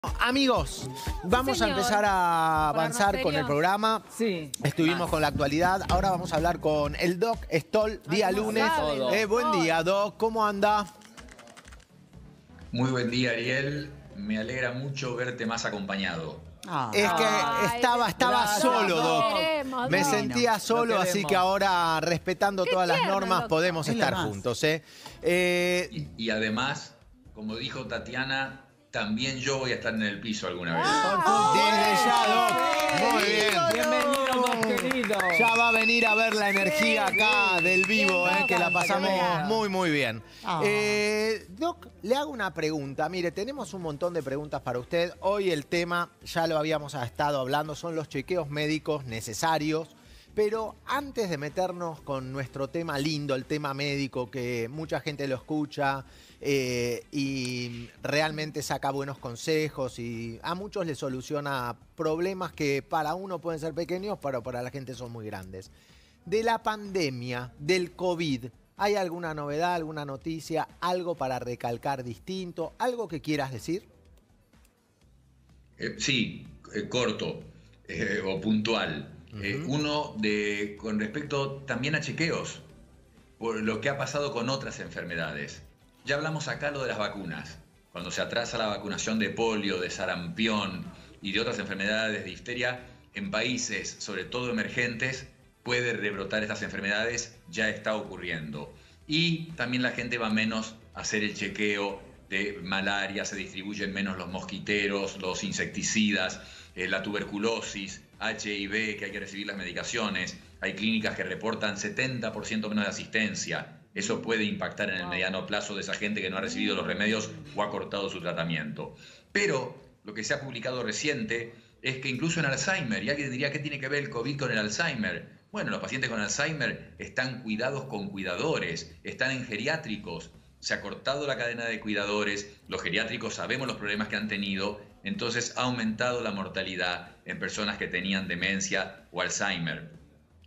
Amigos, vamos a empezar a avanzar con el programa. Sí. Estuvimos con la actualidad. Ahora vamos a hablar con el Doc Stoll, día lunes. Buen día, Doc. ¿Cómo anda? Muy buen día, Ariel. Me alegra mucho verte más acompañado. Es que estaba solo, Doc. Me sentía solo, así que ahora, respetando todas las normas, podemos estar juntos. Y además, como dijo Tatiana, también yo voy a estar en el piso alguna vez. Desde ya, Doc. Muy bien. Bienvenido, Doc, querido. Ya va a venir a ver la energía acá del vivo, que la pasamos muy bien. Doc, le hago una pregunta. Mire, tenemos un montón de preguntas para usted. Hoy el tema, ya lo habíamos estado hablando, son los chequeos médicos necesarios. Pero antes de meternos con nuestro tema lindo, el tema médico, que mucha gente lo escucha y realmente saca buenos consejos y a muchos les soluciona problemas que para uno pueden ser pequeños, pero para la gente son muy grandes. De la pandemia, del COVID, ¿hay alguna novedad, alguna noticia, algo para recalcar distinto, algo que quieras decir? Sí, corto o puntual. Uno con respecto también a chequeos, por lo que ha pasado con otras enfermedades. Ya hablamos acá lo de las vacunas. Cuando se atrasa la vacunación de polio, de sarampión y de otras enfermedades de difteria, en países, sobre todo emergentes, puede rebrotar estas enfermedades, ya está ocurriendo. Y también la gente va menos a hacer el chequeo de malaria, se distribuyen menos los mosquiteros, los insecticidas, la tuberculosis, HIV, que hay que recibir las medicaciones. Hay clínicas que reportan 70% menos de asistencia. Eso puede impactar en el mediano plazo de esa gente que no ha recibido los remedios o ha cortado su tratamiento. Pero lo que se ha publicado reciente es que incluso en Alzheimer, y alguien diría, ¿qué tiene que ver el COVID con el Alzheimer? Bueno, los pacientes con Alzheimer están cuidados con cuidadores, están en geriátricos. Se ha cortado la cadena de cuidadores, los geriátricos sabemos los problemas que han tenido, entonces ha aumentado la mortalidad en personas que tenían demencia o Alzheimer.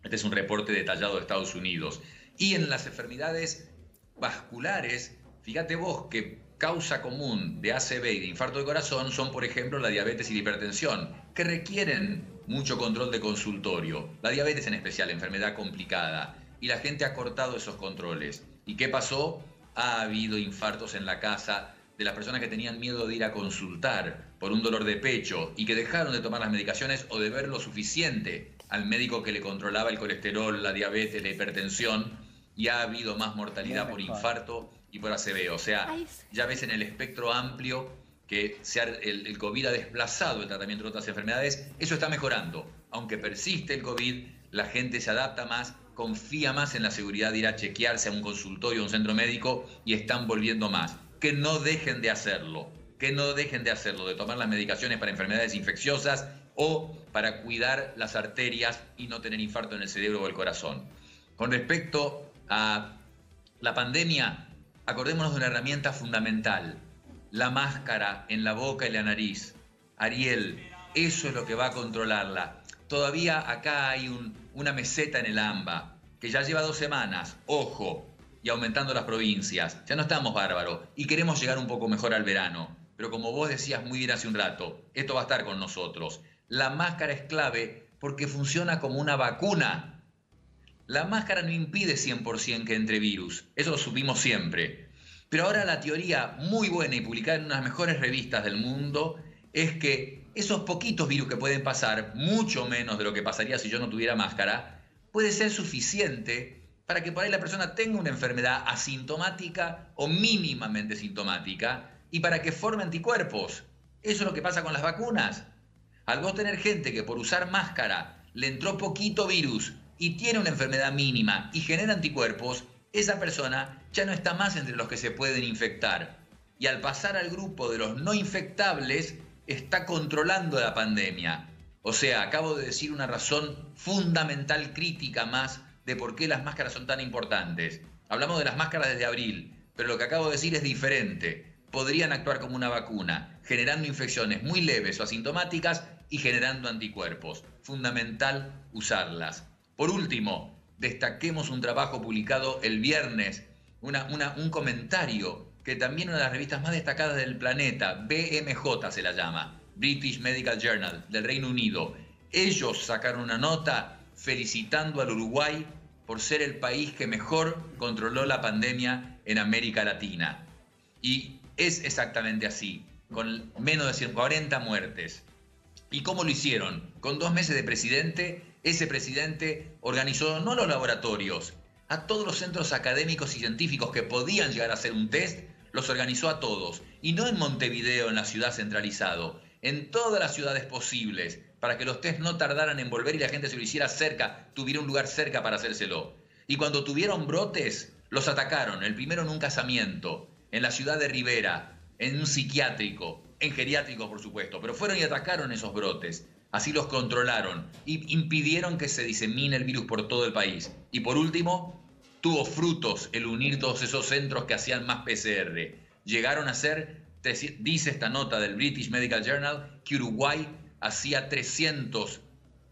Este es un reporte detallado de Estados Unidos. Y en las enfermedades vasculares, fíjate vos que causa común de ACV y de infarto de corazón son, por ejemplo, la diabetes y la hipertensión, que requieren mucho control de consultorio. La diabetes en especial, enfermedad complicada. Y la gente ha cortado esos controles. ¿Y qué pasó? Ha habido infartos en la casa de las personas que tenían miedo de ir a consultar por un dolor de pecho y que dejaron de tomar las medicaciones o de ver lo suficiente al médico que le controlaba el colesterol, la diabetes, la hipertensión, y ha habido más mortalidad por infarto y por ACV. O sea, ya ves en el espectro amplio que el COVID ha desplazado el tratamiento de otras enfermedades. Eso está mejorando. Aunque persiste el COVID, la gente se adapta más, confía más en la seguridad de ir a chequearse a un consultorio, a un centro médico, y están volviendo más. Que no dejen de hacerlo, de tomar las medicaciones para enfermedades infecciosas o para cuidar las arterias y no tener infarto en el cerebro o el corazón. Con respecto a la pandemia, acordémonos de una herramienta fundamental, la máscara en la boca y la nariz. Ariel, eso es lo que va a controlarla. Todavía acá hay una meseta en el AMBA, que ya lleva 2 semanas, ojo, y aumentando las provincias. Ya no estamos bárbaros y queremos llegar un poco mejor al verano. Pero como vos decías muy bien hace un rato, esto va a estar con nosotros. La máscara es clave porque funciona como una vacuna. La máscara no impide 100% que entre virus, eso lo supimos siempre. Pero ahora la teoría muy buena y publicada en unas mejores revistas del mundo es que esos poquitos virus que pueden pasar, mucho menos de lo que pasaría si yo no tuviera máscara, puede ser suficiente para que por ahí la persona tenga una enfermedad asintomática o mínimamente sintomática y para que forme anticuerpos. Eso es lo que pasa con las vacunas. Al vos tener gente que por usar máscara le entró poquito virus y tiene una enfermedad mínima y genera anticuerpos, esa persona ya no está más entre los que se pueden infectar. Y al pasar al grupo de los no infectables, está controlando la pandemia. O sea, acabo de decir una razón fundamental, crítica más, de por qué las máscaras son tan importantes. Hablamos de las máscaras desde abril, pero lo que acabo de decir es diferente. Podrían actuar como una vacuna, generando infecciones muy leves o asintomáticas y generando anticuerpos. Fundamental usarlas. Por último, destaquemos un trabajo publicado el viernes, un comentario que también una de las revistas más destacadas del planeta, BMJ se la llama, British Medical Journal, del Reino Unido, ellos sacaron una nota felicitando al Uruguay por ser el país que mejor controló la pandemia en América Latina. Y es exactamente así, con menos de 140 muertes. ¿Y cómo lo hicieron? Con 2 meses de presidente, ese presidente organizó no los laboratorios, a todos los centros académicos y científicos que podían llegar a hacer un test, los organizó a todos. Y no en Montevideo, en la ciudad centralizado, en todas las ciudades posibles, para que los test no tardaran en volver y la gente se lo hiciera cerca, tuviera un lugar cerca para hacérselo. Y cuando tuvieron brotes, los atacaron. El primero en un casamiento, en la ciudad de Rivera, en un psiquiátrico, en geriátrico por supuesto, pero fueron y atacaron esos brotes. Así los controlaron y impidieron que se disemine el virus por todo el país. Y por último, tuvo frutos el unir todos esos centros que hacían más PCR. Llegaron a ser, dice esta nota del British Medical Journal, que Uruguay hacía 300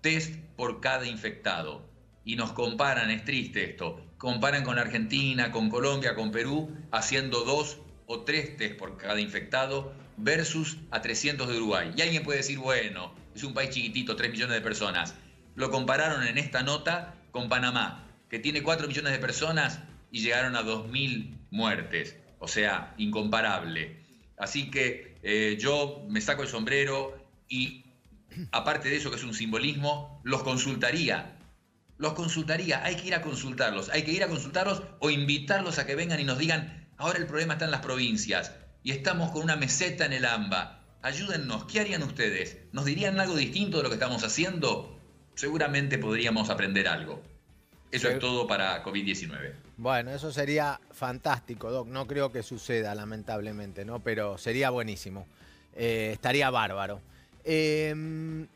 test por cada infectado. Y nos comparan, es triste esto, comparan con Argentina, con Colombia, con Perú, haciendo 2 o 3 test por cada infectado versus a 300 de Uruguay. Y alguien puede decir, bueno, es un país chiquitito, 3 millones de personas. Lo compararon en esta nota con Panamá, que tiene 4 millones de personas y llegaron a 2.000 muertes. O sea, incomparable. Así que yo me saco el sombrero y, aparte de eso que es un simbolismo, los consultaría. Hay que ir a consultarlos o invitarlos a que vengan y nos digan, ahora el problema está en las provincias y estamos con una meseta en el AMBA. Ayúdennos, ¿qué harían ustedes? ¿Nos dirían algo distinto de lo que estamos haciendo? Seguramente podríamos aprender algo. Eso es todo para COVID-19. Bueno, eso sería fantástico, Doc. No creo que suceda, lamentablemente, ¿no? Pero sería buenísimo. Estaría bárbaro.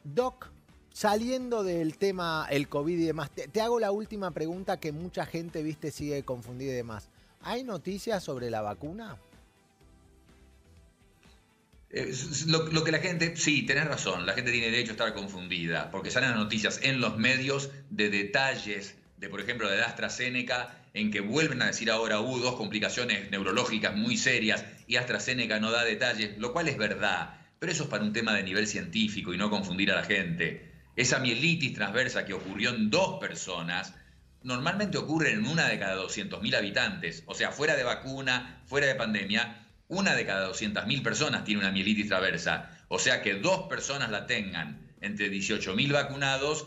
Doc, saliendo del tema, el COVID y demás, te hago la última pregunta que mucha gente, viste, sigue confundida y demás. ¿Hay noticias sobre la vacuna? Lo que la gente, sí, tenés razón, la gente tiene derecho a estar confundida, porque salen las noticias en los medios de detalles, de por ejemplo de AstraZeneca, en que vuelven a decir ahora hubo 2 complicaciones neurológicas muy serias y AstraZeneca no da detalles, lo cual es verdad, pero eso es para un tema de nivel científico y no confundir a la gente. Esa mielitis transversa que ocurrió en 2 personas, normalmente ocurre en 1 de cada 200.000 habitantes, o sea, fuera de vacuna, fuera de pandemia, 1 de cada 200.000 personas tiene una mielitis transversa. O sea que 2 personas la tengan entre 18.000 vacunados,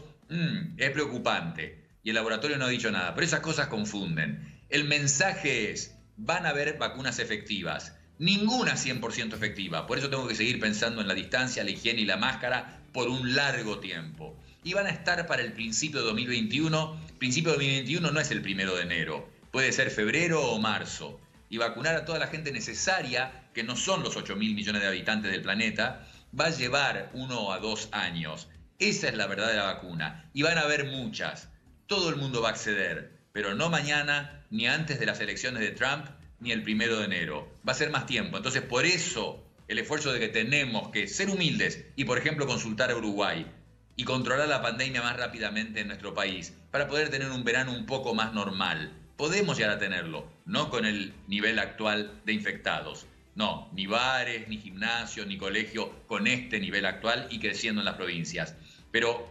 es preocupante. Y el laboratorio no ha dicho nada, pero esas cosas confunden. El mensaje es, van a haber vacunas efectivas. Ninguna 100% efectiva. Por eso tengo que seguir pensando en la distancia, la higiene y la máscara por un largo tiempo. Y van a estar para el principio de 2021. Principio de 2021 no es el 1 de enero. Puede ser febrero o marzo. Y vacunar a toda la gente necesaria, que no son los 8.000 millones de habitantes del planeta, va a llevar 1 a 2 años. Esa es la verdadera vacuna. Y van a haber muchas. Todo el mundo va a acceder, pero no mañana, ni antes de las elecciones de Trump, ni el 1 de enero. Va a ser más tiempo. Entonces, por eso, el esfuerzo de que tenemos que ser humildes y, por ejemplo, consultar a Uruguay y controlar la pandemia más rápidamente en nuestro país, para poder tener un verano un poco más normal. Podemos llegar a tenerlo, no con el nivel actual de infectados. No, ni bares, ni gimnasios, ni colegio con este nivel actual y creciendo en las provincias. Pero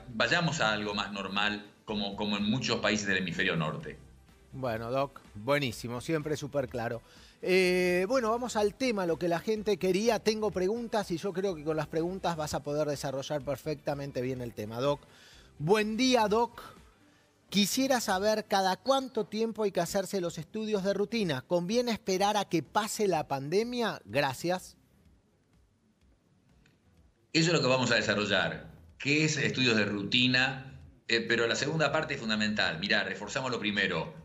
vayamos a algo más normal como en muchos países del hemisferio norte. Bueno, Doc, buenísimo, siempre súper claro. Bueno, vamos al tema, lo que la gente quería. Tengo preguntas y yo creo que con las preguntas vas a poder desarrollar perfectamente bien el tema. Doc, buen día, Doc. Quisiera saber cada cuánto tiempo hay que hacerse los estudios de rutina. ¿Conviene esperar a que pase la pandemia? Gracias. Eso es lo que vamos a desarrollar. ¿Qué es estudios de rutina? Pero la segunda parte es fundamental. Mirá, reforzamos lo primero.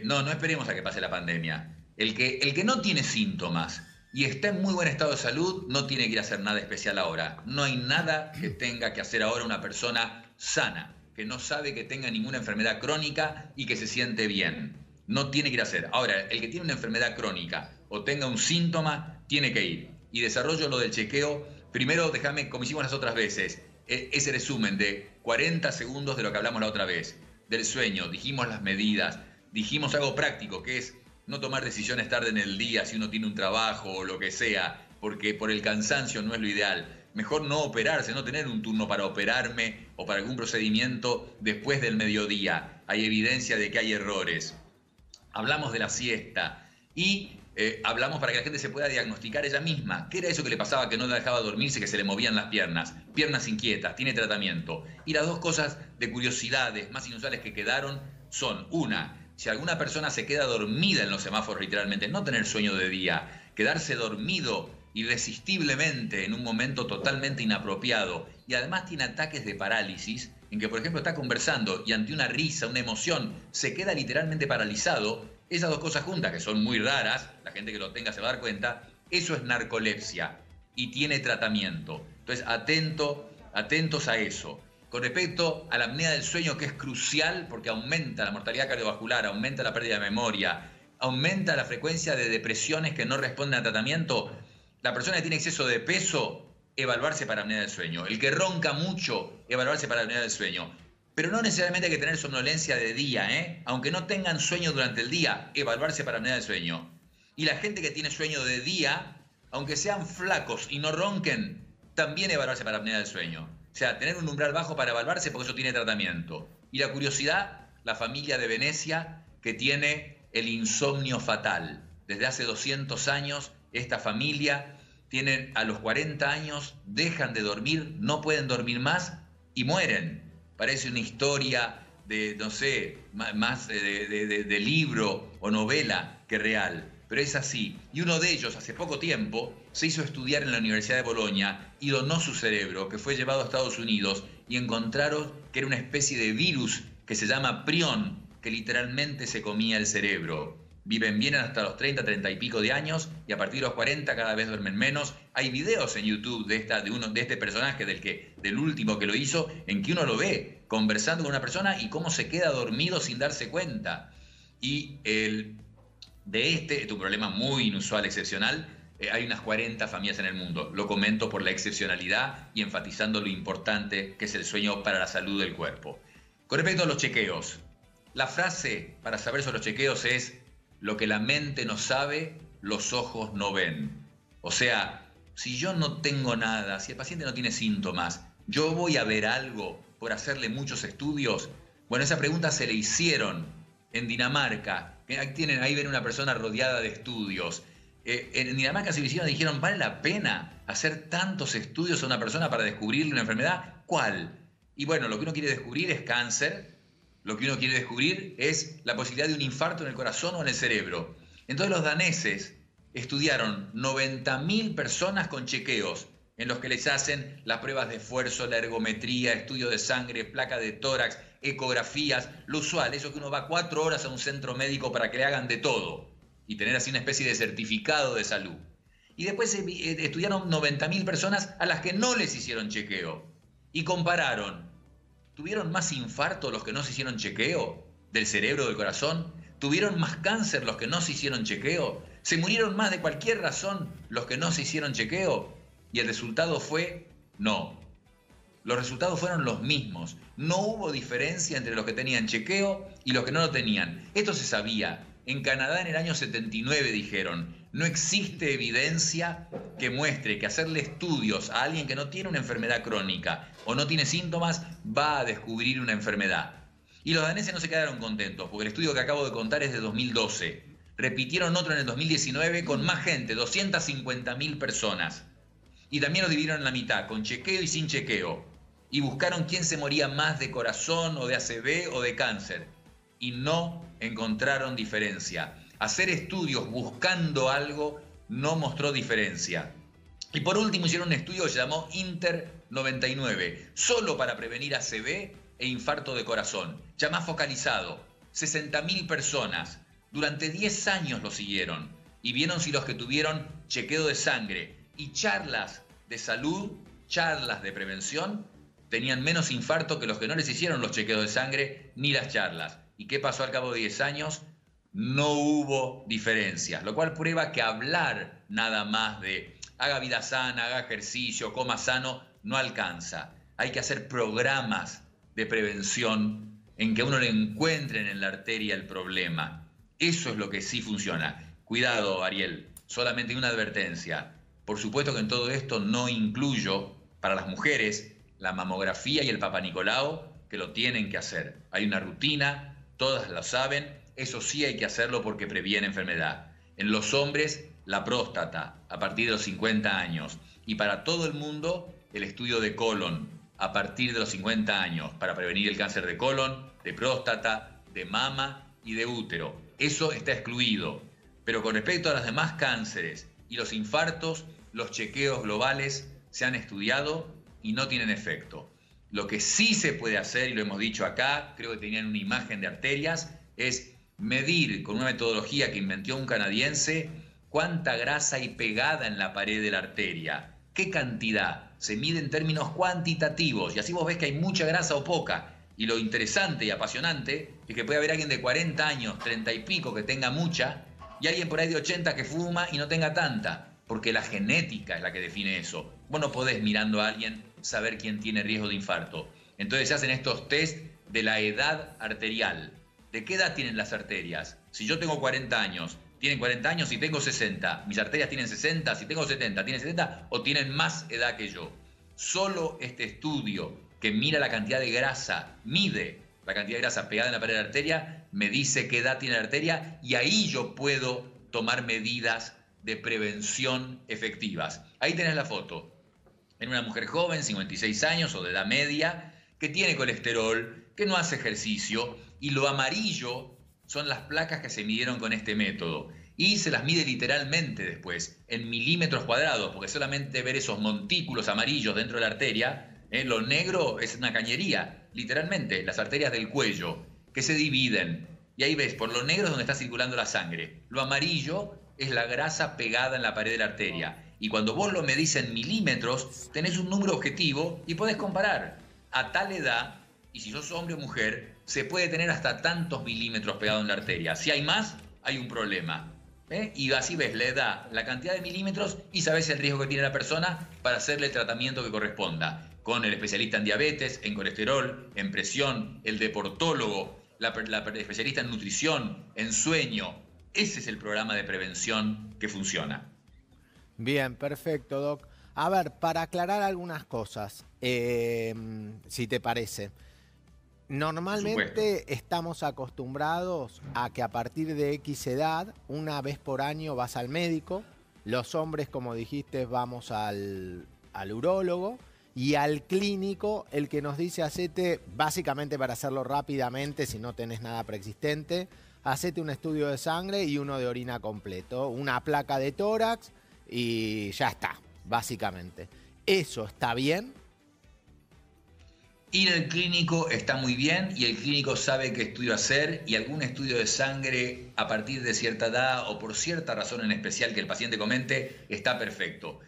No esperemos a que pase la pandemia. El que no tiene síntomas y está en muy buen estado de salud no tiene que ir a hacer nada especial ahora. No hay nada que tenga que hacer ahora una persona sana, que no sabe que tenga ninguna enfermedad crónica y que se siente bien. No tiene que ir a hacer. Ahora, el que tiene una enfermedad crónica o tenga un síntoma, tiene que ir. Y desarrollo lo del chequeo. Primero, déjame, como hicimos las otras veces, ese resumen de 40 segundos de lo que hablamos la otra vez. Del sueño, dijimos las medidas, dijimos algo práctico, que es no tomar decisiones tarde en el día si uno tiene un trabajo o lo que sea, porque por el cansancio no es lo ideal. Mejor no operarse, no tener un turno para operarme o para algún procedimiento después del mediodía. Hay evidencia de que hay errores. Hablamos de la siesta y hablamos para que la gente se pueda diagnosticar ella misma. ¿Qué era eso que le pasaba, que no la dejaba dormirse, que se le movían las piernas? Piernas inquietas, tiene tratamiento. Y las dos cosas de curiosidades más inusuales que quedaron son, una, si alguna persona se queda dormida en los semáforos literalmente, no tener sueño de día, quedarse dormido irresistiblemente en un momento totalmente inapropiado y además tiene ataques de parálisis en que, por ejemplo, está conversando y ante una risa, una emoción, se queda literalmente paralizado. Esas dos cosas juntas, que son muy raras, la gente que lo tenga se va a dar cuenta, eso es narcolepsia y tiene tratamiento. Entonces, atentos a eso. Con respecto a la apnea del sueño, que es crucial porque aumenta la mortalidad cardiovascular, aumenta la pérdida de memoria, aumenta la frecuencia de depresiones que no responden al tratamiento. La persona que tiene exceso de peso, evaluarse para apnea del sueño. El que ronca mucho, evaluarse para apnea del sueño. Pero no necesariamente hay que tener somnolencia de día, ¿eh? Aunque no tengan sueño durante el día, evaluarse para apnea del sueño. Y la gente que tiene sueño de día, aunque sean flacos y no ronquen, también evaluarse para apnea del sueño. O sea, tener un umbral bajo para evaluarse porque eso tiene tratamiento. Y la curiosidad, la familia de Venecia que tiene el insomnio fatal. Desde hace 200 años, esta familia tienen a los 40 años, dejan de dormir, no pueden dormir más y mueren. Parece una historia de, no sé, más de libro o novela que real, pero es así. Y uno de ellos, hace poco tiempo, se hizo estudiar en la Universidad de Bolonia y donó su cerebro, que fue llevado a Estados Unidos, y encontraron que era una especie de virus que se llama prión, que literalmente se comía el cerebro. Viven bien hasta los 30, 30 y pico de años, y a partir de los 40 cada vez duermen menos. Hay videos en YouTube de este personaje, del último que lo hizo, en que uno lo ve conversando con una persona y cómo se queda dormido sin darse cuenta. Y este es un problema muy inusual, excepcional. Hay unas 40 familias en el mundo. Lo comento por la excepcionalidad y enfatizando lo importante que es el sueño para la salud del cuerpo. Con respecto a los chequeos, la frase para saber sobre los chequeos es: lo que la mente no sabe, los ojos no ven. O sea, si yo no tengo nada, si el paciente no tiene síntomas, ¿yo voy a ver algo por hacerle muchos estudios? Bueno, esa pregunta se le hicieron en Dinamarca. Ahí ven una persona rodeada de estudios. En Dinamarca se lo hicieron y dijeron: ¿vale la pena hacer tantos estudios a una persona para descubrirle una enfermedad? ¿Cuál? Y bueno, lo que uno quiere descubrir es cáncer. Lo que uno quiere descubrir es la posibilidad de un infarto en el corazón o en el cerebro. Entonces los daneses estudiaron 90.000 personas con chequeos en los que les hacen las pruebas de esfuerzo, la ergometría, estudio de sangre, placa de tórax, ecografías, lo usual, eso que uno va 4 horas a un centro médico para que le hagan de todo y tener así una especie de certificado de salud. Y después estudiaron 90.000 personas a las que no les hicieron chequeo y compararon. ¿Tuvieron más infarto los que no se hicieron chequeo del cerebro o del corazón? ¿Tuvieron más cáncer los que no se hicieron chequeo? ¿Se murieron más de cualquier razón los que no se hicieron chequeo? Y el resultado fue no. Los resultados fueron los mismos. No hubo diferencia entre los que tenían chequeo y los que no lo tenían. Esto se sabía. En Canadá en el año 79 dijeron: no existe evidencia que muestre que hacerle estudios a alguien que no tiene una enfermedad crónica o no tiene síntomas va a descubrir una enfermedad. Y los daneses no se quedaron contentos, porque el estudio que acabo de contar es de 2012. Repitieron otro en el 2019 con más gente, 250.000 personas. Y también los dividieron en la mitad, con chequeo y sin chequeo. Y buscaron quién se moría más de corazón o de ACV o de cáncer. Y no encontraron diferencia. Hacer estudios buscando algo no mostró diferencia. Y por último hicieron un estudio que se llamó Inter 99, solo para prevenir ACV e infarto de corazón, ya más focalizado, 60.000 personas. Durante 10 años lo siguieron y vieron si los que tuvieron chequeo de sangre y charlas de salud, charlas de prevención, tenían menos infarto que los que no les hicieron los chequeos de sangre ni las charlas. ¿Y qué pasó al cabo de 10 años? No hubo diferencias, lo cual prueba que hablar nada más de haga vida sana, haga ejercicio, coma sano, no alcanza. Hay que hacer programas de prevención en que uno le encuentren en la arteria el problema. Eso es lo que sí funciona. Cuidado, Ariel, solamente una advertencia. Por supuesto que en todo esto no incluyo para las mujeres la mamografía y el papanicolao, que lo tienen que hacer. Hay una rutina, todas lo saben, eso sí hay que hacerlo porque previene enfermedad. En los hombres, la próstata, a partir de los 50 años. Y para todo el mundo, el estudio de colon, a partir de los 50 años, para prevenir el cáncer de colon, de próstata, de mama y de útero. Eso está excluido. Pero con respecto a los demás cánceres y los infartos, los chequeos globales se han estudiado y no tienen efecto. Lo que sí se puede hacer, y lo hemos dicho acá, creo que tenían una imagen de arterias, es medir con una metodología que inventó un canadiense cuánta grasa hay pegada en la pared de la arteria. ¿Qué cantidad? Se mide en términos cuantitativos y así vos ves que hay mucha grasa o poca. Y lo interesante y apasionante es que puede haber alguien de 40 años, 30 y pico que tenga mucha y alguien por ahí de 80 que fuma y no tenga tanta. Porque la genética es la que define eso. Vos no podés, mirando a alguien, saber quién tiene riesgo de infarto. Entonces se hacen estos test de la edad arterial. ¿De qué edad tienen las arterias? Si yo tengo 40 años, tienen 40 años y tengo 60. Mis arterias tienen 60, si tengo 70, ¿tienen 70 o tienen más edad que yo? Solo este estudio que mira la cantidad de grasa, mide la cantidad de grasa pegada en la pared de la arteria, me dice qué edad tiene la arteria y ahí yo puedo tomar medidas de prevención efectivas. Ahí tenés la foto. En una mujer joven, 56 años o de edad media, que tiene colesterol, que no hace ejercicio, y lo amarillo son las placas que se midieron con este método. Y se las mide literalmente después, en milímetros cuadrados, porque solamente ver esos montículos amarillos dentro de la arteria, lo negro es una cañería, literalmente, las arterias del cuello, que se dividen. Y ahí ves, por lo negro es donde está circulando la sangre. Lo amarillo es la grasa pegada en la pared de la arteria. Y cuando vos lo medís en milímetros, tenés un número objetivo y podés comparar. A tal edad, y si sos hombre o mujer, se puede tener hasta tantos milímetros pegados en la arteria. Si hay más, hay un problema. Y así ves la edad, la cantidad de milímetros y sabés el riesgo que tiene la persona para hacerle el tratamiento que corresponda. Con el especialista en diabetes, en colesterol, en presión, el deportólogo, la especialista en nutrición, en sueño. Ese es el programa de prevención que funciona. Bien, perfecto, Doc. A ver, para aclarar algunas cosas, si te parece. Normalmente estamos acostumbrados a que a partir de X edad, una vez por año vas al médico. Los hombres, como dijiste, vamos al urólogo. Y al clínico, el que nos dice, hacete, básicamente para hacerlo rápidamente, si no tenés nada preexistente, hacete un estudio de sangre y uno de orina completo, una placa de tórax y ya está, básicamente. ¿Eso está bien? Ir al clínico está muy bien y el clínico sabe qué estudio hacer y algún estudio de sangre a partir de cierta edad o por cierta razón en especial que el paciente comente está perfecto.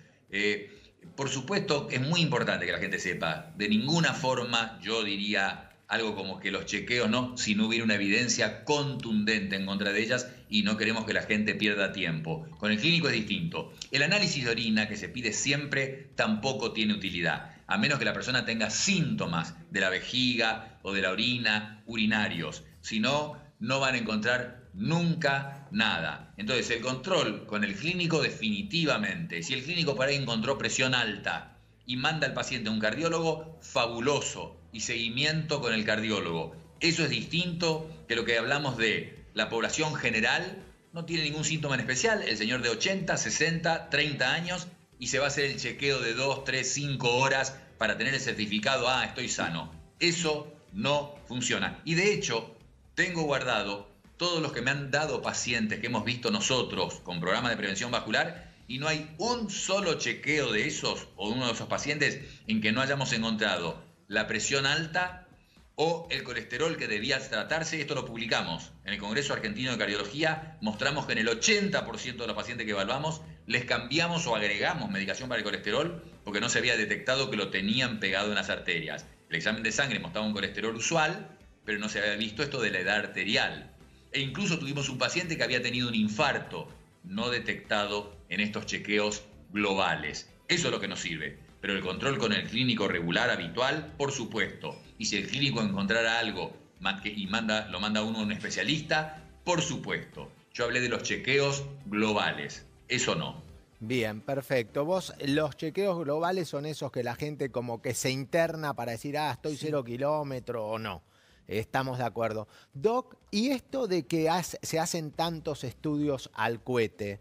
Por supuesto, es muy importante que la gente sepa, de ninguna forma yo diría algo como que los chequeos no, si no hubiera una evidencia contundente en contra de ellas y no queremos que la gente pierda tiempo. Con el clínico es distinto. El análisis de orina que se pide siempre tampoco tiene utilidad, a menos que la persona tenga síntomas de la vejiga o de la orina urinarios. Si no, no van a encontrar nunca nada. Entonces, el control con el clínico definitivamente. Si el clínico por ahí encontró presión alta y manda al paciente a un cardiólogo, fabuloso. Y seguimiento con el cardiólogo. Eso es distinto que lo que hablamos de la población general. No tiene ningún síntoma en especial. El señor de 80, 60, 30 años y se va a hacer el chequeo de 2, 3, 5 horas para tener el certificado, estoy sano. Eso no funciona. Y de hecho, tengo guardado todos los que me han dado pacientes que hemos visto nosotros con programas de prevención vascular y no hay un solo chequeo de esos o uno de esos pacientes en que no hayamos encontrado la presión alta o el colesterol que debía tratarse. Esto lo publicamos en el Congreso Argentino de Cardiología. Mostramos que en el 80% de los pacientes que evaluamos les cambiamos o agregamos medicación para el colesterol porque no se había detectado que lo tenían pegado en las arterias. El examen de sangre mostraba un colesterol usual, pero no se había visto esto de la edad arterial. E incluso tuvimos un paciente que había tenido un infarto no detectado en estos chequeos globales. Eso es lo que nos sirve. Pero el control con el clínico regular, habitual, por supuesto. Y si el clínico encontrara algo y lo manda uno a un especialista, Por supuesto, yo hablé de los chequeos globales, eso no. Bien, perfecto. Vos, los chequeos globales son esos que la gente como que se interna para decir, estoy 0 kilómetros o no. Estamos de acuerdo. Doc, ¿y esto de que se hacen tantos estudios al cohete,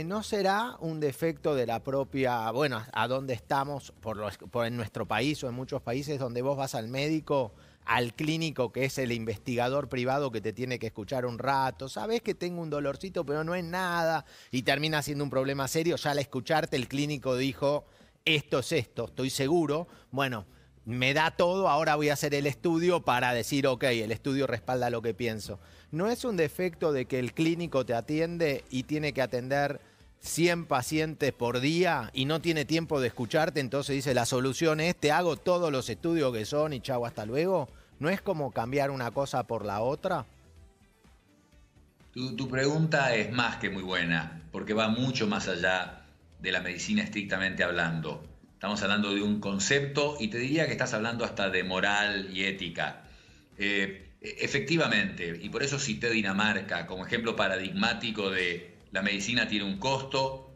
no será un defecto de la propia, bueno, a dónde estamos, en nuestro país o en muchos países donde vos vas al médico, al clínico que es el investigador privado que te tiene que escuchar un rato, sabés que tengo un dolorcito pero no es nada y termina siendo un problema serio, ya al escucharte el clínico dijo, esto es esto, estoy seguro, bueno, me da todo, ahora voy a hacer el estudio para decir, ok, el estudio respalda lo que pienso. ¿No es un defecto de que el clínico te atiende y tiene que atender 100 pacientes por día y no tiene tiempo de escucharte? Entonces dice, la solución es, te hago todos los estudios que son y chau, hasta luego. ¿No es como cambiar una cosa por la otra? Tu pregunta es más que muy buena, porque va mucho más allá de la medicina estrictamente hablando. Estamos hablando de un concepto y te diría que estás hablando hasta de moral y ética. Efectivamente, y por eso cité Dinamarca como ejemplo paradigmático de la medicina tiene un costo.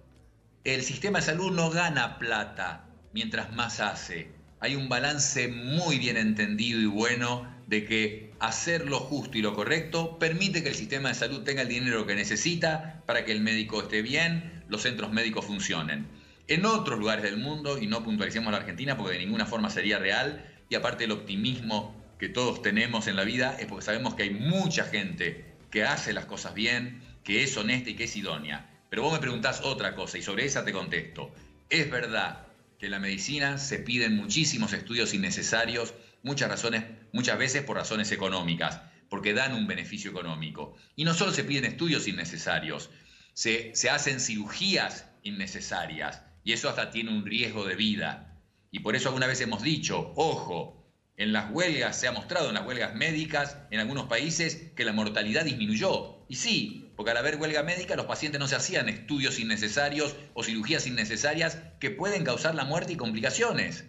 El sistema de salud no gana plata mientras más hace. Hay un balance muy bien entendido y bueno de que hacer lo justo y lo correcto permite que el sistema de salud tenga el dinero que necesita para que el médico esté bien, los centros médicos funcionen. En otros lugares del mundo, y no puntualicemos la Argentina porque de ninguna forma sería real, y aparte el optimismo que todos tenemos en la vida es porque sabemos que hay mucha gente que hace las cosas bien, que es honesta y que es idónea. Pero vos me preguntás otra cosa y sobre esa te contesto. Es verdad que en la medicina se piden muchísimos estudios innecesarios, muchas veces por razones económicas, porque dan un beneficio económico. Y no solo se piden estudios innecesarios, se hacen cirugías innecesarias y eso hasta tiene un riesgo de vida. Y por eso alguna vez hemos dicho, ojo, en las huelgas, se ha mostrado en las huelgas médicas en algunos países que la mortalidad disminuyó. Y sí, porque al haber huelga médica los pacientes no se hacían estudios innecesarios o cirugías innecesarias que pueden causar la muerte y complicaciones.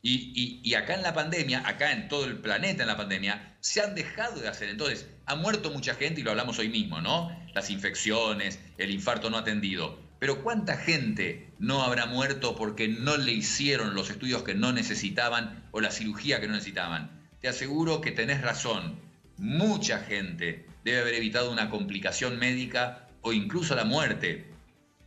Y acá en la pandemia, acá en todo el planeta en la pandemia, se han dejado de hacer. Entonces, ha muerto mucha gente y lo hablamos hoy mismo, ¿no? Las infecciones, el infarto no atendido. Pero ¿cuánta gente no habrá muerto porque no le hicieron los estudios que no necesitaban o la cirugía que no necesitaban? Te aseguro que tenés razón. Mucha gente debe haber evitado una complicación médica o incluso la muerte,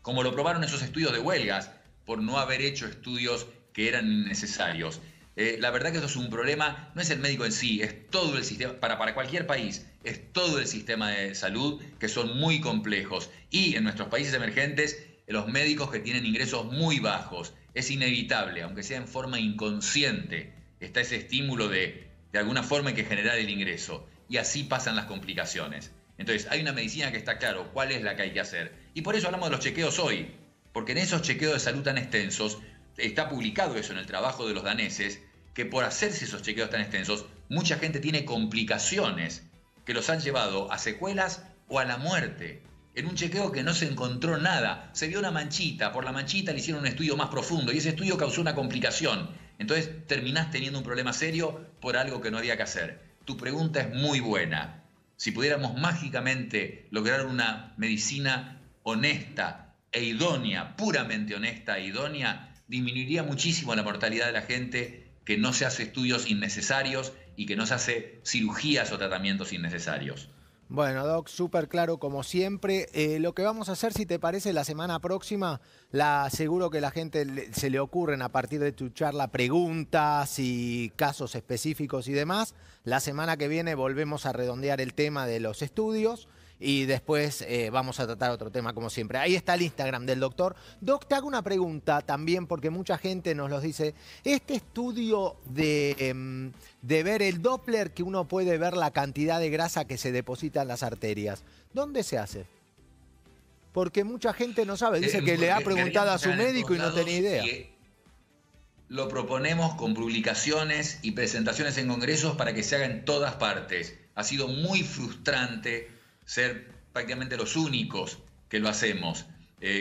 como lo probaron esos estudios de huelgas, por no haber hecho estudios que eran innecesarios. La verdad que eso es un problema, no es el médico en sí, es todo el sistema, para cualquier país, es todo el sistema de salud que son muy complejos. Y en nuestros países emergentes, los médicos que tienen ingresos muy bajos, es inevitable, aunque sea en forma inconsciente, está ese estímulo de alguna forma hay que generar el ingreso. Y así pasan las complicaciones. Entonces, hay una medicina que está claro cuál es la que hay que hacer. Y por eso hablamos de los chequeos hoy, porque en esos chequeos de salud tan extensos, está publicado eso en el trabajo de los daneses, que por hacerse esos chequeos tan extensos, mucha gente tiene complicaciones que los han llevado a secuelas o a la muerte. En un chequeo que no se encontró nada, se vio una manchita, por la manchita le hicieron un estudio más profundo y ese estudio causó una complicación. Entonces terminás teniendo un problema serio por algo que no había que hacer. Tu pregunta es muy buena. Si pudiéramos mágicamente lograr una medicina honesta e idónea, puramente honesta e idónea, disminuiría muchísimo la mortalidad de la gente que no se hace estudios innecesarios y que no se hace cirugías o tratamientos innecesarios. Bueno, Doc, súper claro como siempre. Lo que vamos a hacer, si te parece, la semana próxima, seguro que la gente se le ocurren a partir de tu charla preguntas y casos específicos y demás. La semana que viene volvemos a redondear el tema de los estudios y después vamos a tratar otro tema como siempre. Ahí está el Instagram del doctor. Doc, te hago una pregunta también porque mucha gente nos lo dice. Este estudio de ver el Doppler, que uno puede ver la cantidad de grasa que se deposita en las arterias, ¿dónde se hace? Porque mucha gente no sabe. Dice que le ha preguntado a su médico y no tenía idea. Lo proponemos con publicaciones y presentaciones en congresos para que se haga en todas partes. Ha sido muy frustrante ser prácticamente los únicos que lo hacemos.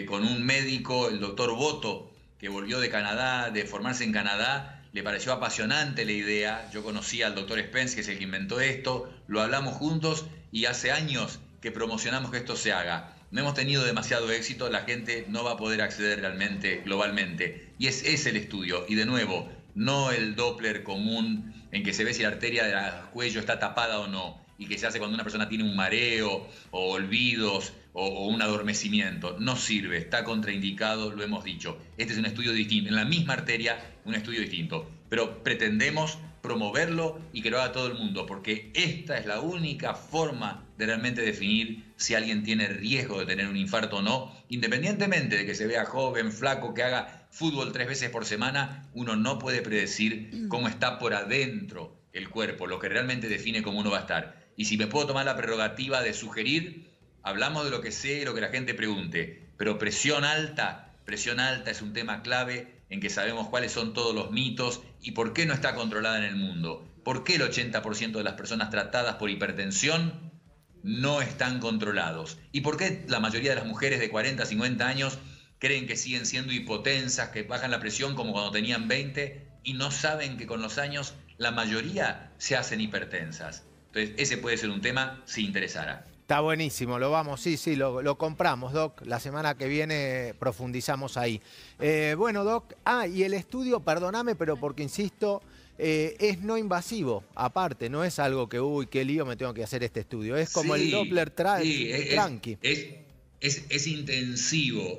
Con un médico, el doctor Boto, que volvió de Canadá, de formarse en Canadá, le pareció apasionante la idea. Yo conocí al doctor Spence, que es el que inventó esto, lo hablamos juntos y hace años que promocionamos que esto se haga, no hemos tenido demasiado éxito, la gente no va a poder acceder realmente globalmente. Y es el estudio. Y de nuevo, no el Doppler común en que se ve si la arteria del cuello está tapada o no, y que se hace cuando una persona tiene un mareo o olvidos o un adormecimiento. No sirve, está contraindicado, lo hemos dicho. Este es un estudio distinto, en la misma arteria, un estudio distinto. Pero pretendemos promoverlo y que lo haga todo el mundo, porque esta es la única forma de realmente definir si alguien tiene riesgo de tener un infarto o no, independientemente de que se vea joven, flaco, que haga fútbol 3 veces por semana, uno no puede predecir cómo está por adentro el cuerpo, lo que realmente define cómo uno va a estar. Y si me puedo tomar la prerrogativa de sugerir, hablamos de lo que sé, lo que la gente pregunte, pero presión alta es un tema clave en que sabemos cuáles son todos los mitos y por qué no está controlada en el mundo. ¿Por qué el 80% de las personas tratadas por hipertensión no están controlados? ¿Y por qué la mayoría de las mujeres de 40, 50 años creen que siguen siendo hipotensas, que bajan la presión como cuando tenían 20 y no saben que con los años la mayoría se hacen hipertensas? Entonces ese puede ser un tema si interesara. Está buenísimo, lo vamos, sí, lo compramos, Doc. La semana que viene profundizamos ahí. Bueno, Doc, y el estudio, perdóname, pero porque insisto, es no invasivo, aparte, no es algo que, uy, qué lío, me tengo que hacer este estudio. Es como el Doppler tranqui. Es intensivo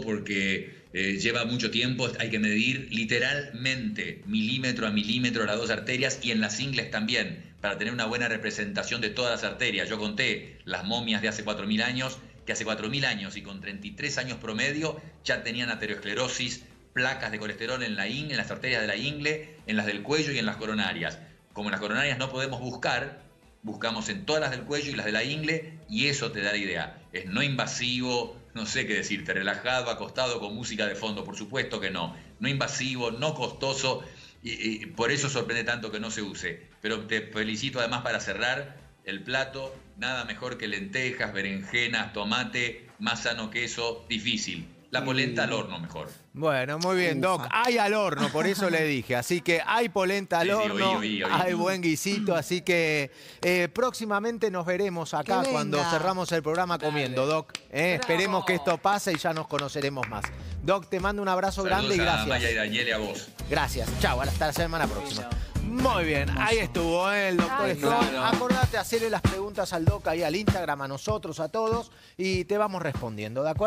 porque lleva mucho tiempo, hay que medir literalmente milímetro a milímetro las dos arterias y en las ingles también, para tener una buena representación de todas las arterias. Yo conté las momias de hace 4.000 años, que hace 4.000 años y con 33 años promedio ya tenían aterosclerosis, placas de colesterol en las arterias de la ingle, en las del cuello y en las coronarias. Como en las coronarias no podemos buscar, buscamos en todas las del cuello y las de la ingle y eso te da la idea. Es no invasivo, no sé qué decirte, relajado, acostado con música de fondo, por supuesto que no. No invasivo, no costoso y por eso sorprende tanto que no se use. Pero te felicito además para cerrar el plato, nada mejor que lentejas, berenjenas, tomate, más sano que eso, difícil. La polenta al horno mejor. Bueno, muy bien, Doc. Hay al horno, por eso le dije. Así que hay polenta al horno, oí. Hay buen guisito. Así que próximamente nos veremos acá cuando cerramos el programa comiendo, Doc. Esperemos que esto pase y ya nos conoceremos más. Doc, te mando un abrazo grande y gracias. Maya y Daniele, a vos. Gracias. Chao, hasta la semana próxima. Muy bien, ahí estuvo el doctor Strong. Acordate, hacerle las preguntas al Doc ahí al Instagram, a nosotros, a todos, y te vamos respondiendo, ¿de acuerdo?